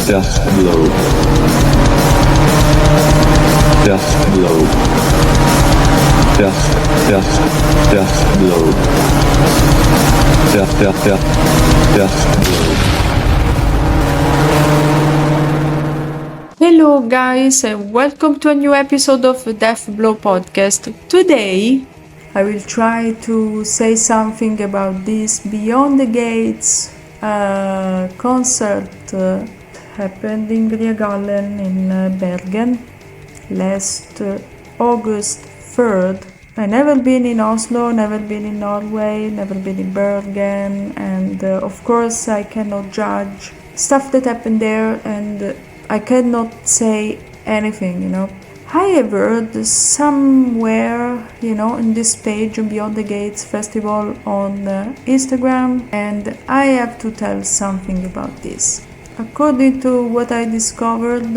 Death Blow. Death Blow. Death Blow. Death Blow. Hello guys and welcome to a new episode of the Death Blow podcast. Today I will try to say something about this Beyond the Gates concert happened in Grieghallen in Bergen last August 3rd. I never been in Oslo, never been in Norway, never been in Bergen, and of course I cannot judge stuff that happened there, and I cannot say anything, I have heard somewhere, in this page Beyond the Gates Festival on Instagram, and I have to tell something about this. According to what I discovered,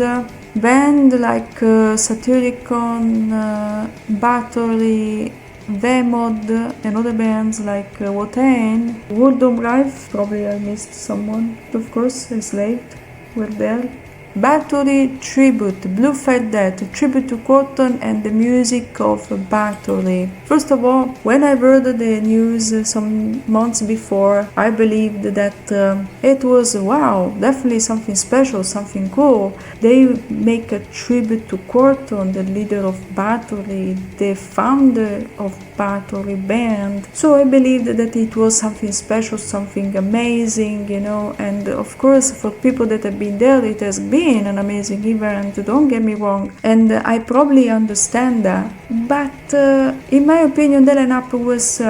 band like Satyricon, Bathory, Vemod, and other bands like Quorthon, World, probably I missed someone, of course, Enslaved were there. Bathory Tribute, Blue Fat Death, Tribute to Quorthon and the music of Bathory. First of all, when I heard the news some months before, I believed that it was, wow, definitely something special, something cool. They make a tribute to Quorthon, the leader of Bathory, the founder of Bathory band. So I believed that it was something special, something amazing, and of course for people that have been there, it has been an amazing event, don't get me wrong, and I probably understand that, but in my opinion the lineup was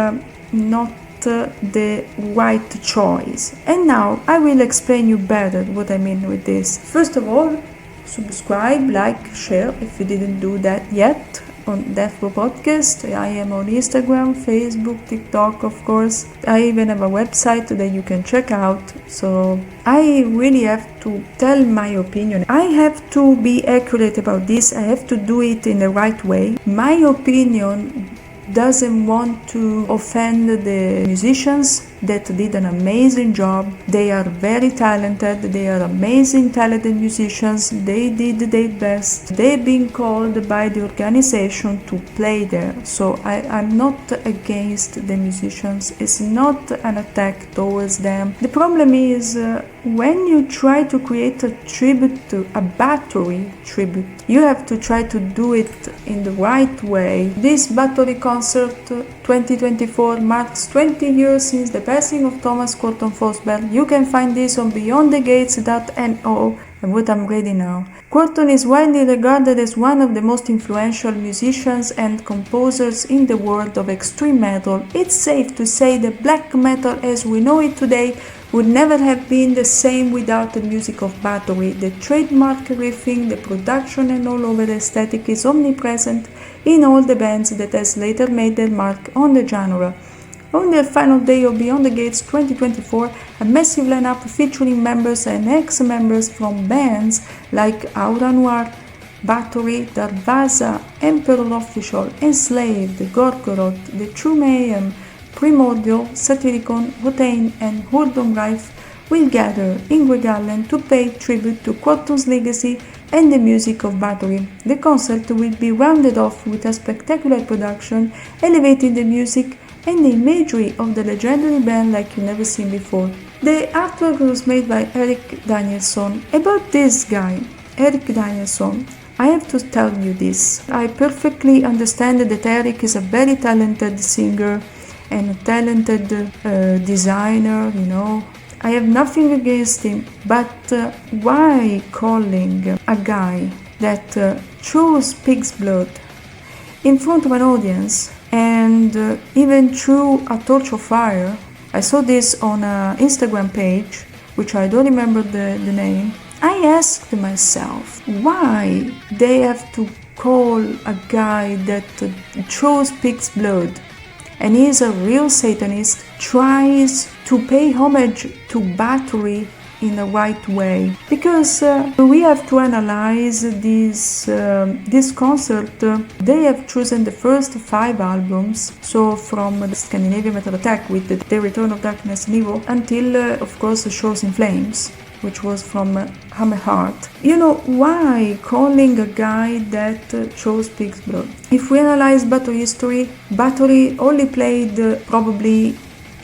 not the right choice. And now I will explain you better what I mean with this. First of all, subscribe, like, share if you didn't do that yet on Death Blow Podcast. I am on Instagram, Facebook, TikTok, of course. I even have a website that you can check out. So I really have to tell my opinion. I have to be accurate about this. I have to do it in the right way. My opinion doesn't want to offend the musicians that did an amazing job. They are very talented, they are amazing talented musicians, they did their best. They've been called by the organization to play there. So I'm not against the musicians, it's not an attack towards them. The problem is when you try to create a tribute to a Bathory tribute, you have to try to do it in the right way. This Bathory concert 2024 marks 20 years since the passing of Thomas Quorthon Forsberg. You can find this on beyondthegates.no, and what I'm reading now. Quorthon is widely regarded as one of the most influential musicians and composers in the world of extreme metal. It's safe to say that black metal as we know it today would never have been the same without the music of Bathory. The trademark riffing, the production and all over the aesthetic is omnipresent in all the bands that has later made their mark on the genre. On their final day of Beyond the Gates 2024, a massive lineup featuring members and ex-members from bands like Aura Noir, Bathory, Darvaza, Emperor Official, Enslaved, Gorgoroth, The True Mayhem, Primordial, Satyricon, Quorthon and World will gather in Grieghallen to pay tribute to Quorthon's legacy and the music of Bathory. The concert will be rounded off with a spectacular production, elevating the music and the imagery of the legendary band like you've never seen before. The artwork was made by Eric Danielsson. About this guy, Eric Danielsson, I have to tell you this. I perfectly understand that Eric is a very talented singer and a talented designer, I have nothing against him, but why calling a guy that chose pig's blood in front of an audience and even threw a torch of fire? I saw this on an Instagram page, which I don't remember the name. I asked myself, why they have to call a guy that chose pig's blood and he is a real Satanist, tries to pay homage to Bathory in the right way, because we have to analyze this concert. They have chosen the first 5 albums, so from the Scandinavian Metal Attack with the Return of Darkness and Evil until of course Shores in Flames. which was from Hammerheart. You know, why calling a guy that chose Pig's Blood? If we analyze Bathory history, Bathory only played probably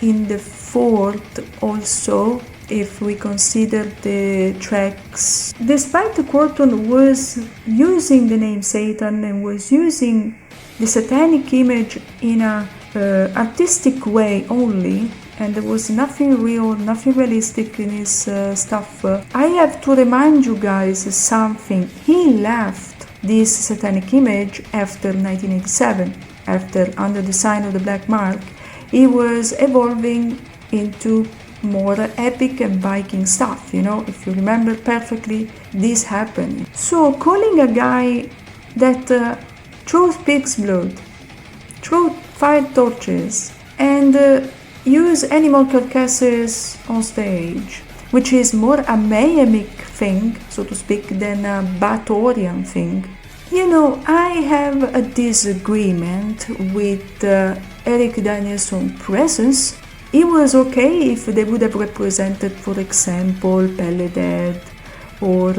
in the fourth also, if we consider the tracks. Despite Quorthon was using the name Satan and was using the satanic image in a artistic way only, and there was nothing real, nothing realistic in his stuff. I have to remind you guys something. He left this satanic image after 1987, after Under the Sign of the Black Mark. He was evolving into more epic and Viking stuff, you know, if you remember perfectly, this happened. So calling a guy that chose Pig's Blood, threw fire torches, and use animal carcasses on stage, which is more a Mayhemic thing, so to speak, than a Bathorian thing. You know, I have a disagreement with Eric Danielson's presence. It was okay if they would have represented, for example, Pelle Dead or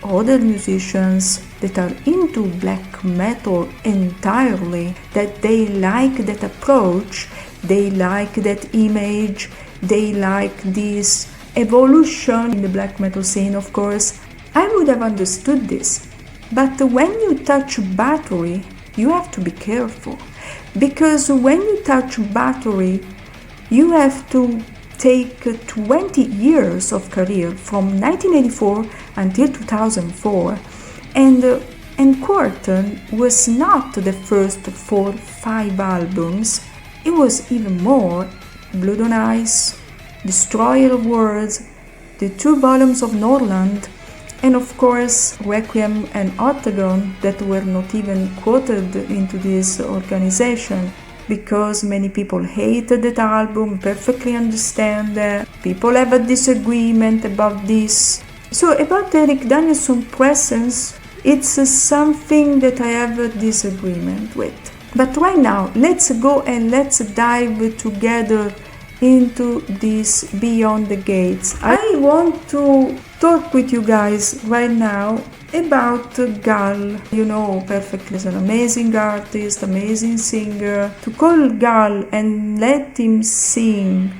other musicians that are into black metal entirely, that they like that approach, they like that image, they like this evolution in the black metal scene, of course. I would have understood this. But when you touch Bathory, you have to be careful. Because when you touch Bathory, you have to take 20 years of career from 1984 until 2004, and Quorthon was not the first 4-5 albums. It was even more: Blood on Ice, Destroyer of Worlds, the 2 volumes of Norland, and of course Requiem and Octagon that were not even quoted into this organization, because many people hated that album. Perfectly understand that. People have a disagreement about this. So about Eric Danielson's presence, it's something that I have a disagreement with. But right now, let's go and let's dive together into this Beyond the Gates. I want to talk with you guys right now about Gal. You know perfectly, he's an amazing artist, amazing singer. To call Gal and let him sing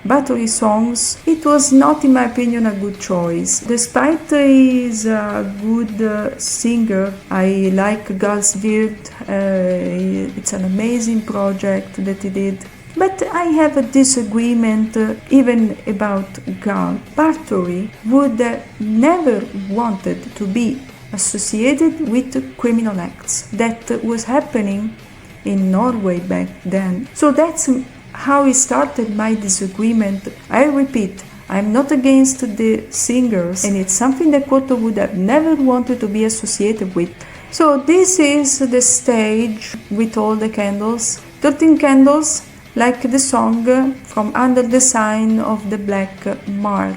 Bathory songs, it was not, in my opinion, a good choice. Despite he's a good singer, I like Gal's Beard. It's an amazing project that he did. But I have a disagreement even about Gal. Bathory would never wanted to be associated with criminal acts that was happening in Norway back then. So that's how it started my disagreement. I repeat, I'm not against the singers, and it's something that Quorthon would have never wanted to be associated with. So this is the stage with all the candles, 13 candles, like the song from Under the Sign of the Black Mark.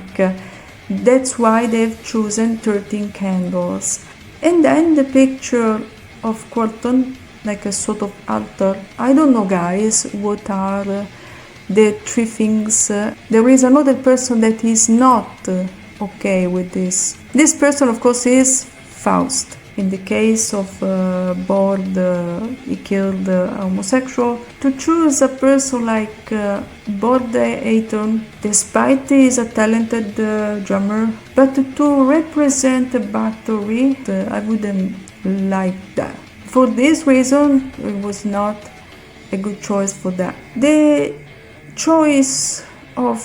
That's why they've chosen 13 candles. And then the picture of Quorthon, like a sort of altar. I don't know, guys, what are the 3 things. There is another person that is not okay with this. This person, of course, is Faust. In the case of Bord, he killed a homosexual. To choose a person like Bord Ayton, despite he is a talented drummer, but to represent Bathory, I wouldn't like that. For this reason, it was not a good choice for that. The choice of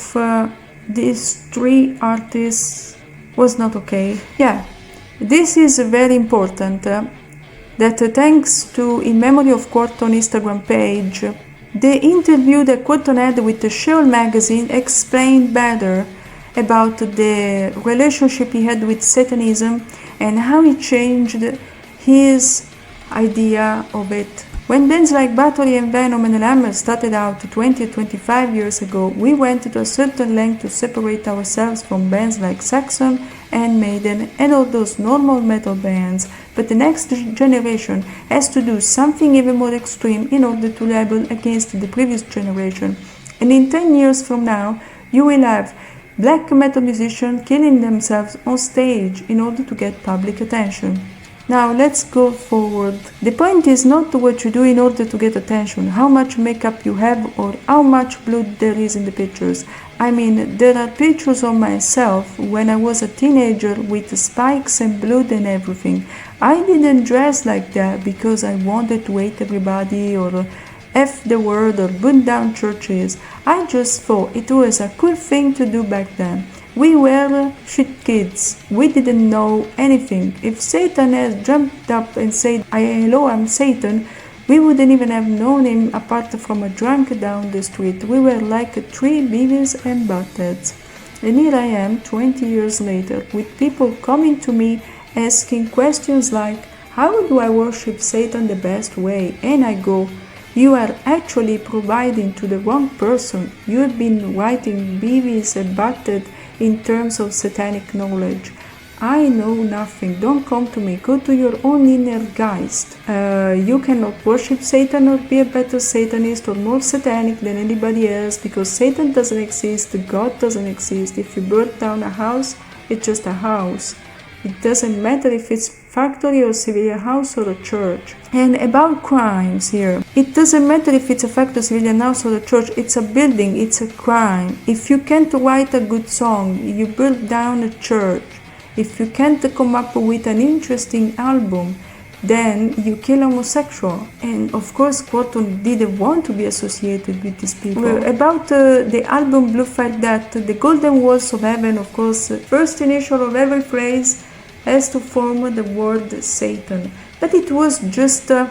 these 3 artists was not okay. Yeah. This is very important, that thanks to In Memory of Quorthon Instagram page, the interview that Quorthon had with the Sheol magazine explained better about the relationship he had with Satanism and how he changed his idea of it. When bands like Bathory and Venom and Hammer started out 20 or 25 years ago, we went to a certain length to separate ourselves from bands like Saxon and Maiden and all those normal metal bands, but the next generation has to do something even more extreme in order to rebel against the previous generation. And in 10 years from now, you will have Black metal musicians killing themselves on stage in order to get public attention. Now let's go forward. The point is not what you do in order to get attention, how much makeup you have or how much blood there is in the pictures. I mean, there are pictures of myself when I was a teenager with spikes and blood and everything. I didn't dress like that because I wanted to hate everybody or F the word or burn down churches. I just thought it was a cool thing to do back then. We were shit kids. We didn't know anything. If Satan had jumped up and said, hello, I'm Satan, we wouldn't even have known him apart from a drunk down the street. We were like three Beavis and Buttheads. And here I am, 20 years later, with people coming to me asking questions like, how do I worship Satan the best way? And I go, you are actually providing to the wrong person. You have been writing Beavis and Butthead in terms of satanic knowledge. I know nothing. Don't come to me. Go to your own inner Geist. You cannot worship Satan or be a better Satanist or more satanic than anybody else because Satan doesn't exist, God doesn't exist. If you burn down a house, it's just a house. It doesn't matter if it's factory or civilian house or a church. And about crimes here, it doesn't matter if it's a factory, civilian house or a church, it's a building, it's a crime. If you can't write a good song, you burn down a church. If you can't come up with an interesting album, then you kill homosexual. And of course Quorthon didn't want to be associated with these people. About the album Blue Fire Death, the golden walls of heaven, of course, first initial of every phrase has to form the word Satan. But it was just a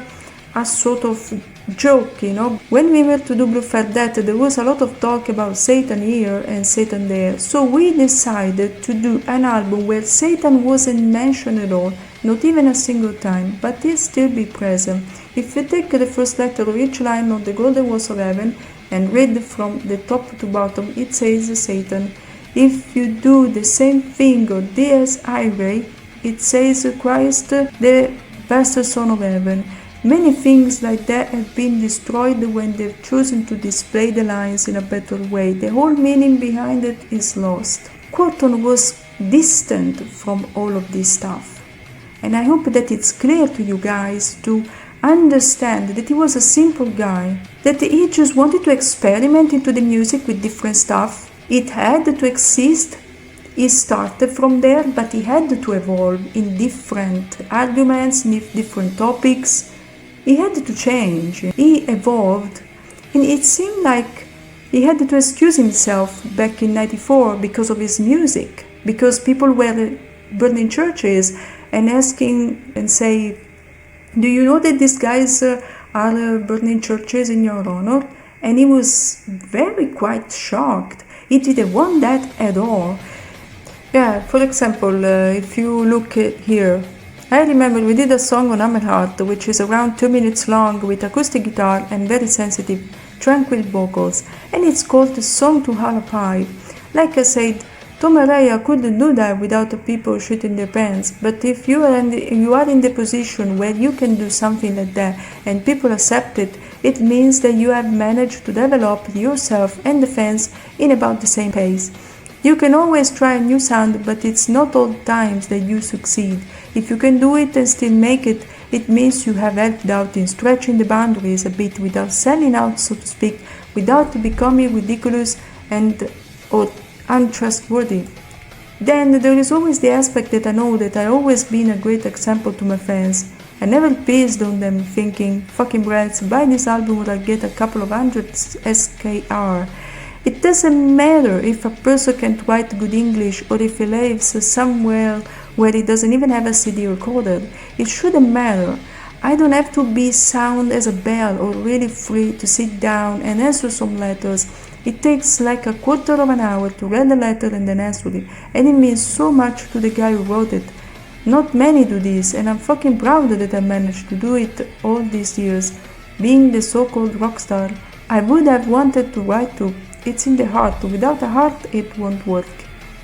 sort of joke, you know. When we were to do Blue Fire Death, there was a lot of talk about Satan here and Satan there. So we decided to do an album where Satan wasn't mentioned at all, not even a single time, but he'll still be present. If you take the first letter of each line of the Golden Walls of Heaven and read from the top to bottom, it says Satan. If you do the same thing of Dies Irae, it says Christ, the bastard son of heaven. Many things like that have been destroyed when they've chosen to display the lines in a better way. The whole meaning behind it is lost. Quorthon was distant from all of this stuff. And I hope that it's clear to you guys to understand that he was a simple guy, that he just wanted to experiment into the music with different stuff. It had to exist. He started from there, but he had to evolve in different arguments, in different topics. He had to change. He evolved, and it seemed like he had to excuse himself back in '94 because of his music, because people were burning churches and asking and say, do you know that these guys are burning churches in your honor? And he was quite shocked. He didn't want that at all. Yeah, for example, if you look here, I remember we did a song on Hammerheart, which is around 2 minutes long with acoustic guitar and very sensitive, tranquil vocals, and it's called the Song to Halapai. Like I said, Tom Araya couldn't do that without the people shitting their pants, but if you are in the position where you can do something like that and people accept it, it means that you have managed to develop yourself and the fans in about the same pace. You can always try a new sound, but it's not all times that you succeed. If you can do it and still make it, it means you have helped out in stretching the boundaries a bit without selling out, so to speak, without becoming ridiculous or untrustworthy. Then there is always the aspect that I know that I always been a great example to my fans. I never pissed on them thinking, fucking brats, buy this album or I'll get a couple of hundred SKR. It doesn't matter if a person can't write good English or if he lives somewhere where he doesn't even have a CD recorded. It shouldn't matter. I don't have to be sound as a bell or really free to sit down and answer some letters. It takes like a quarter of an hour to read the letter and then answer it, and it means so much to the guy who wrote it. Not many do this, and I'm fucking proud that I managed to do it all these years. Being the so-called rock star I would have wanted to write to. It's in the heart. Without a heart, it won't work.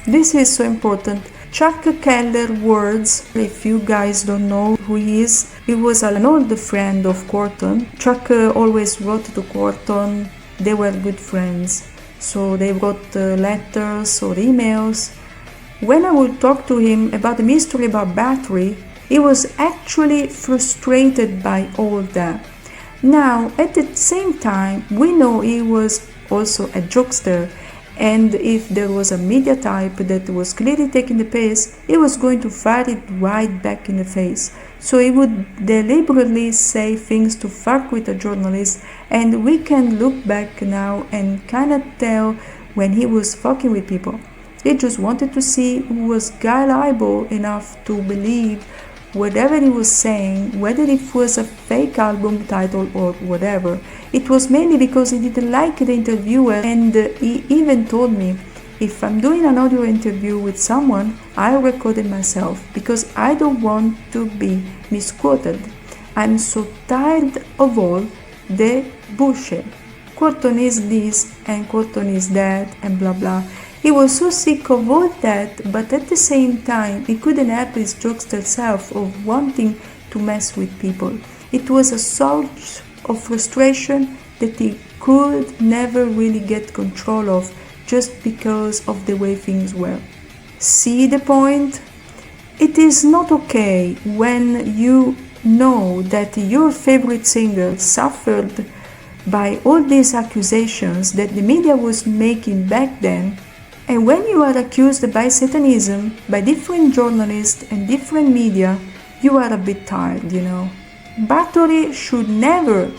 This is so important. Chuck Keller words, if you guys don't know who he is, he was an old friend of Quorthon. Chuck always wrote to Quorthon. They were good friends. so they wrote letters or emails. When I would talk to him about the mystery about Bathory, he was actually frustrated by all that. Now, at the same time, we know he was also a jokester, and if there was a media type that was clearly taking the piss, he was going to fire it right back in the face. So he would deliberately say things to fuck with a journalist, and we can look back now and kinda tell when he was fucking with people. He just wanted to see who was gullible enough to believe whatever he was saying, whether it was a fake album title or whatever. It was mainly because he didn't like the interviewer, and he even told me, if I'm doing an audio interview with someone, I'll record it myself because I don't want to be misquoted. I'm so tired of all the bullshit. Quorthon is this and Quorthon is that and blah blah. He was so sick of all that, but at the same time, he couldn't help his jokester self of wanting to mess with people. It was a source of frustration that he could never really get control of just because of the way things were. See the point? It is not okay when you know that your favorite singer suffered by all these accusations that the media was making back then. And when you are accused by Satanism by different journalists and different media, you are a bit tired, you know. Bathory should never,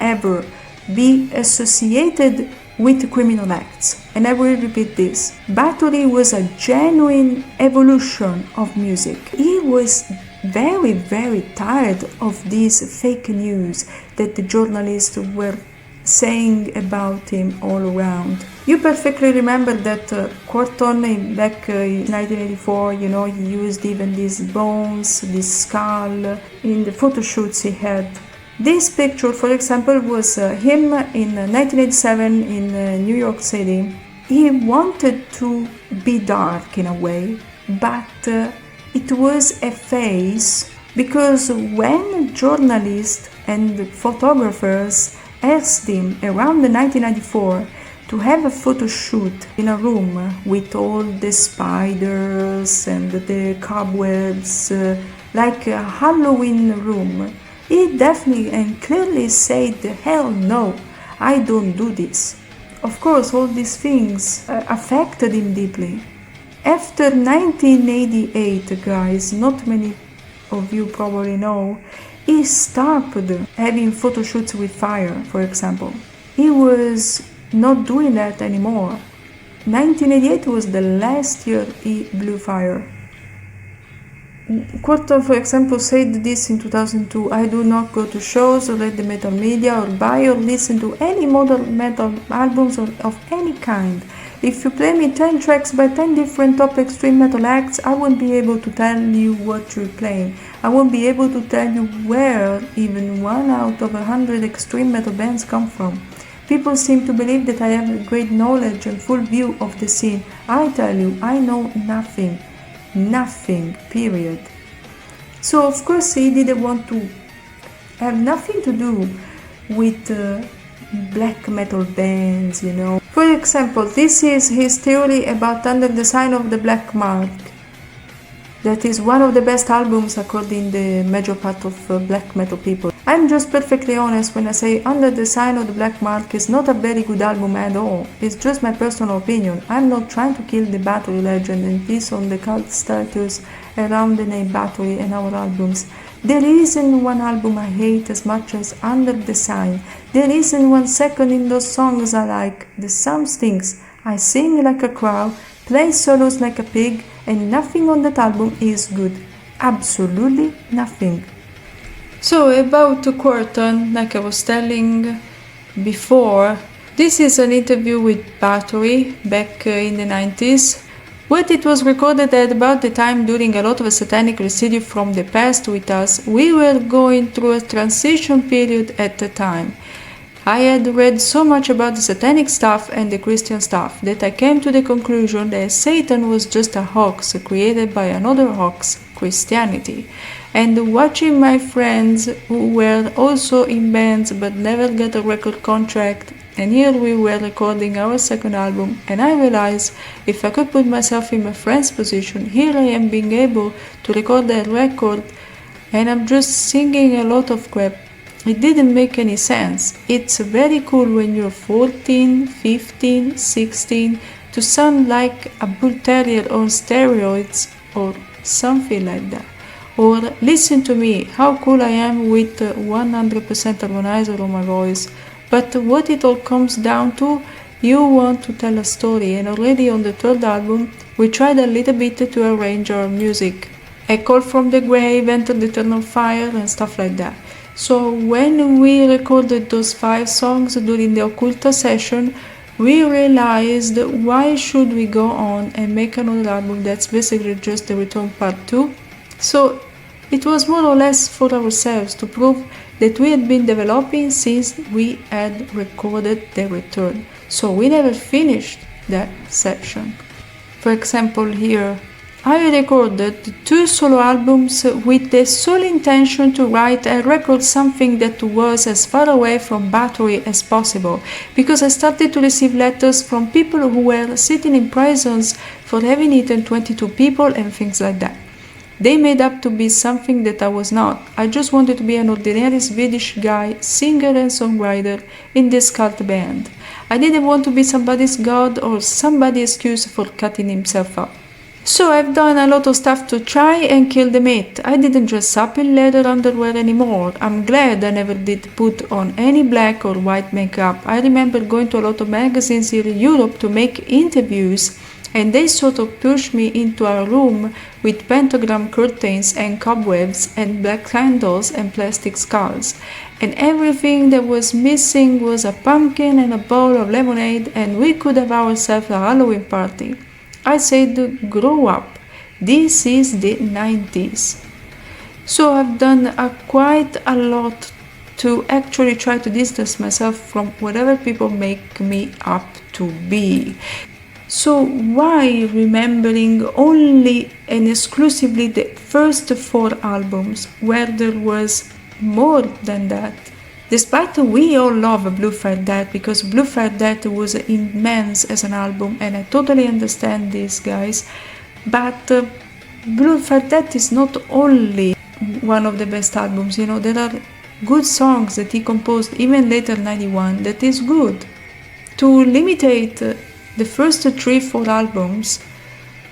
ever be associated with criminal acts. And I will repeat this. Bathory was a genuine evolution of music. He was very, very tired of these fake news that the journalists were saying about him all around. You perfectly remember that Quorthon back in 1984, you know, he used even these bones, this skull in the photo shoots he had. This picture, for example, was him in 1987 in New York City. He wanted to be dark in a way, but it was a face because when journalists and photographers asked him around 1994 to have a photo shoot in a room with all the spiders and the cobwebs, like a Halloween room, he definitely and clearly said, hell no, I don't do this. Of course, all these things affected him deeply. After 1988, guys, not many of you probably know, he stopped having photo shoots with fire, for example. He was not doing that anymore. 1988 was the last year he blew fire. Quorthon, for example, said this in 2002, I do not go to shows or read the metal media or buy or listen to any modern metal albums of any kind. If you play me 10 tracks by 10 different top extreme metal acts, I won't be able to tell you what you're playing. I won't be able to tell you where even 1 out of 100 extreme metal bands come from. People seem to believe that I have a great knowledge and full view of the scene. I tell you, I know nothing. Nothing, period. So of course he didn't want to have nothing to do with black metal bands, you know. For example, this is his theory about Under the Sign of the Black Mark. That is one of the best albums according to the major part of black metal people. I'm just perfectly honest when I say Under the Sign of the Black Mark is not a very good album at all. It's just my personal opinion. I'm not trying to kill the Bathory legend and piss on the cult status around the name Bathory and our albums. There isn't one album I hate as much as Under the Sign. There isn't one second in those songs I like. The some stinks. I sing like a crow, play solos like a pig, and nothing on that album is good. Absolutely nothing. So about Quorthon, like I was telling before, this is an interview with Bathory back in the 90s. But it was recorded at about the time during a lot of satanic residue from the past with us. We were going through a transition period at the time. I had read so much about the satanic stuff and the Christian stuff that I came to the conclusion that Satan was just a hoax created by another hoax, Christianity. And watching my friends who were also in bands but never got a record contract And here we were recording our second album, and I realized if I could put myself in my friend's position, here I am being able to record a record and I'm just singing a lot of crap. It didn't make any sense. It's very cool when you're 14, 15, 16 to sound like a bull terrier on steroids or something like that. Or listen to me, how cool I am with 100% harmonizer on my voice. But what it all comes down to, you want to tell a story, and already on the third album we tried a little bit to arrange our music. A Call from the Grave, Enter the Eternal Fire and stuff like that. So when we recorded those 5 songs during the Occulta session, we realized why should we go on and make another album that's basically just the Return Part 2. So it was more or less for ourselves to prove that we had been developing since we had recorded the Return. So we never finished that session. For example, here I recorded 2 solo albums with the sole intention to write and record something that was as far away from Bathory as possible, because I started to receive letters from people who were sitting in prisons for having eaten 22 people and things like that. They made up to be something that I was not. I just wanted to be an ordinary Swedish guy, singer and songwriter in this cult band. I didn't want to be somebody's god or somebody's excuse for cutting himself up. So I've done a lot of stuff to try and kill the myth. I didn't dress up in leather underwear anymore. I'm glad I never did put on any black or white makeup. I remember going to a lot of magazines here in Europe to make interviews, and they sort of pushed me into a room with pentagram curtains and cobwebs and black candles and plastic skulls. And everything that was missing was a pumpkin and a bowl of lemonade, and we could have ourselves a Halloween party. I said, grow up. This is the 90s. So I've done quite a lot to actually try to distance myself from whatever people make me up to be. So why remembering only and exclusively the first 4 albums, where there was more than that? Despite we all love Blue Fire Death, because Blue Fire Death was immense as an album, and I totally understand this, guys, but Blue Fire Death is not only one of the best albums. You know, there are good songs that he composed even later 91 that is good. To limitate the first 3-4 albums,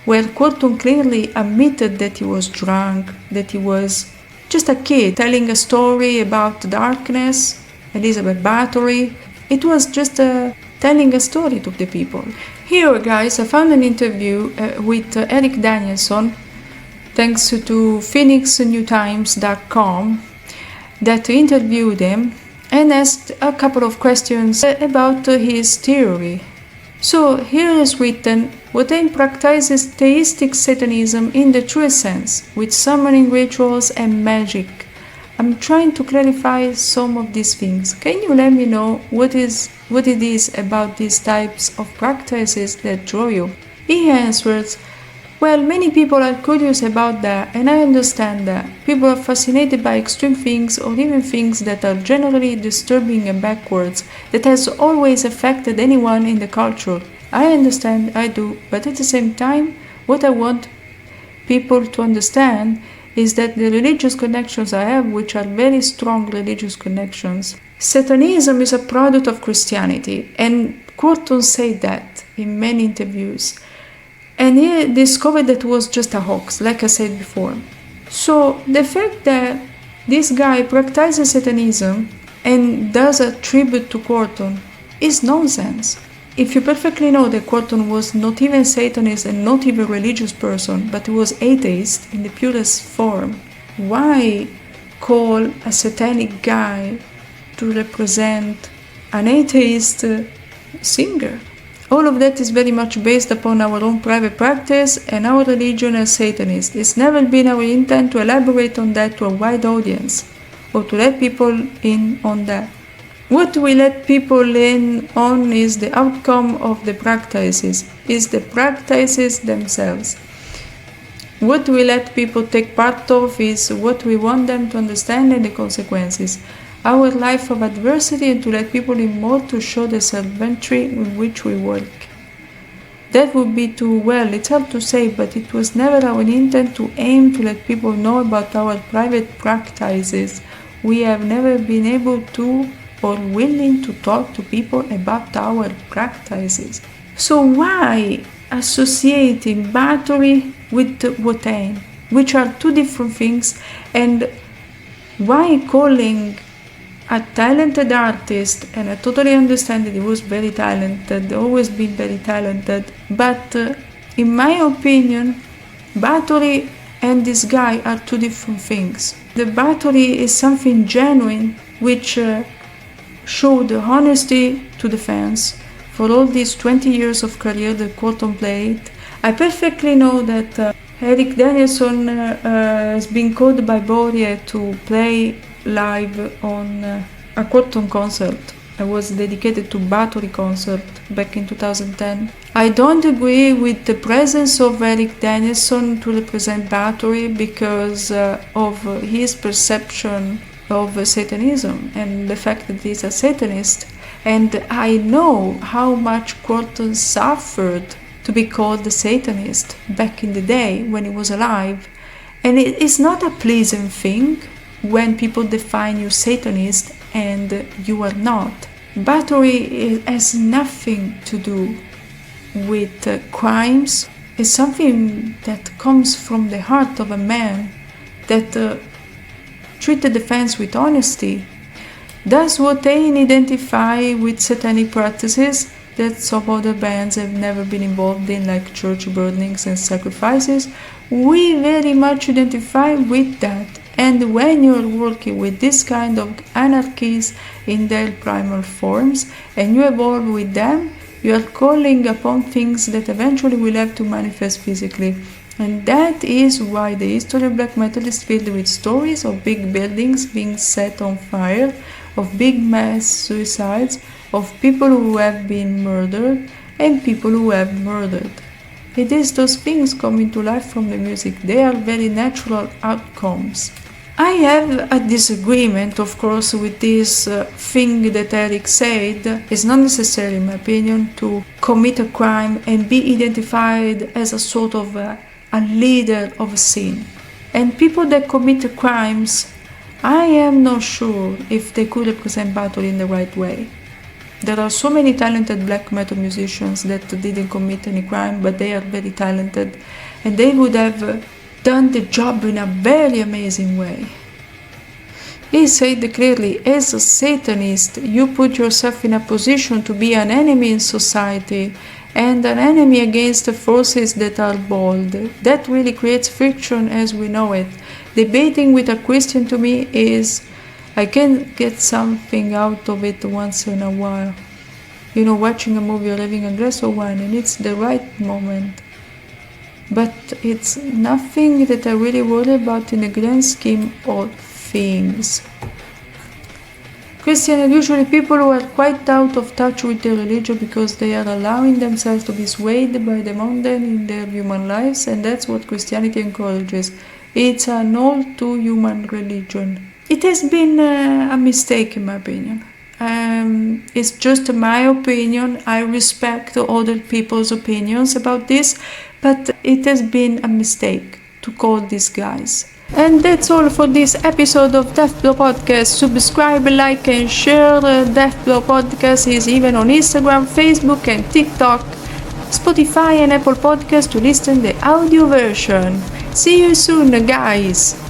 where Quorthon clearly admitted that he was drunk, that he was just a kid telling a story about darkness, Elizabeth Bathory. It was just telling a story to the people. Here, guys, I found an interview with Eric Danielson, thanks to PhoenixNewTimes.com, that interviewed him and asked a couple of questions about his theory. So here is written, Wotan practices theistic Satanism in the truest sense, with summoning rituals and magic. I'm trying to clarify some of these things. Can you let me know what it is about these types of practices that draw you? He answers, well, many people are curious about that, and I understand that. People are fascinated by extreme things, or even things that are generally disturbing and backwards, that has always affected anyone in the culture. I understand, I do, but at the same time, what I want people to understand is that the religious connections I have, which are very strong religious connections, Satanism is a product of Christianity, and Quorthon said that in many interviews. And he discovered that it was just a hoax, like I said before. So the fact that this guy practices Satanism and does a tribute to Quorthon is nonsense. If you perfectly know that Quorthon was not even Satanist and not even religious person, but he was atheist in the purest form, why call a satanic guy to represent an atheist singer? All of that is very much based upon our own private practice and our religion as Satanists. It's never been our intent to elaborate on that to a wide audience or to let people in on that. What we let people in on is the outcome of the practices, is the practices themselves. What we let people take part of is what we want them to understand and the consequences. our life of adversity and to let people in more to show the servantry in which we work. That would be too well, it's hard to say, but it was never our intent to aim to let people know about our private practices. We have never been able to or willing to talk to people about our practices. So why associating Bathory with Quorthon, which are two different things, and why calling a talented artist, and I totally understand that he was very talented, always been very talented, but in my opinion, Bathory and this guy are two different things. The Bathory is something genuine, which showed honesty to the fans. For all these 20 years of career that Quorthon played, I perfectly know that Eric Danielson has been called by Borie to play live on a Quorthon concert. I was dedicated to Bathory concert back in 2010. I don't agree with the presence of Eric Danielson to represent Bathory because of his perception of Satanism and the fact that he's a Satanist. And I know how much Quorthon suffered to be called a Satanist back in the day when he was alive. And it is not a pleasant thing when people define you Satanist and you are not. Bathory has nothing to do with crimes. It's something that comes from the heart of a man that treated the fans with honesty. Does Quorthon identify with satanic practices that some other bands have never been involved in, like church burnings and sacrifices? We very much identify with that. And when you're working with this kind of anarchies in their primal forms and you evolve with them, you are calling upon things that eventually will have to manifest physically. And that is why the history of black metal is filled with stories of big buildings being set on fire, of big mass suicides, of people who have been murdered and people who have murdered. It is those things coming to life from the music. They are very natural outcomes. I have a disagreement, of course, with this thing that Eric said. It's not necessary, in my opinion, to commit a crime and be identified as a sort of a leader of a sin. And people that commit crimes, I am not sure if they could represent Bathory in the right way. There are so many talented black metal musicians that didn't commit any crime, but they are very talented, and they would have done the job in a very amazing way. He said clearly, as a Satanist, you put yourself in a position to be an enemy in society and an enemy against the forces that are bold. That really creates friction as we know it. Debating with a Christian to me is, I can get something out of it once in a while. You know, watching a movie or having a glass of wine, and it's the right moment. But it's nothing that I really worry about in the grand scheme of things. Christians are usually people who are quite out of touch with their religion because they are allowing themselves to be swayed by the mundane in their human lives, and that's what Christianity encourages. It's an all too human religion. It has been a mistake, in my opinion. It's just my opinion. I respect other people's opinions about this, but it has been a mistake to call these guys. And that's all for this episode of Deathblow Podcast. Subscribe, like and share. Deathblow Podcast is even on Instagram, Facebook and TikTok, Spotify and Apple Podcasts to listen the audio version. See you soon, guys!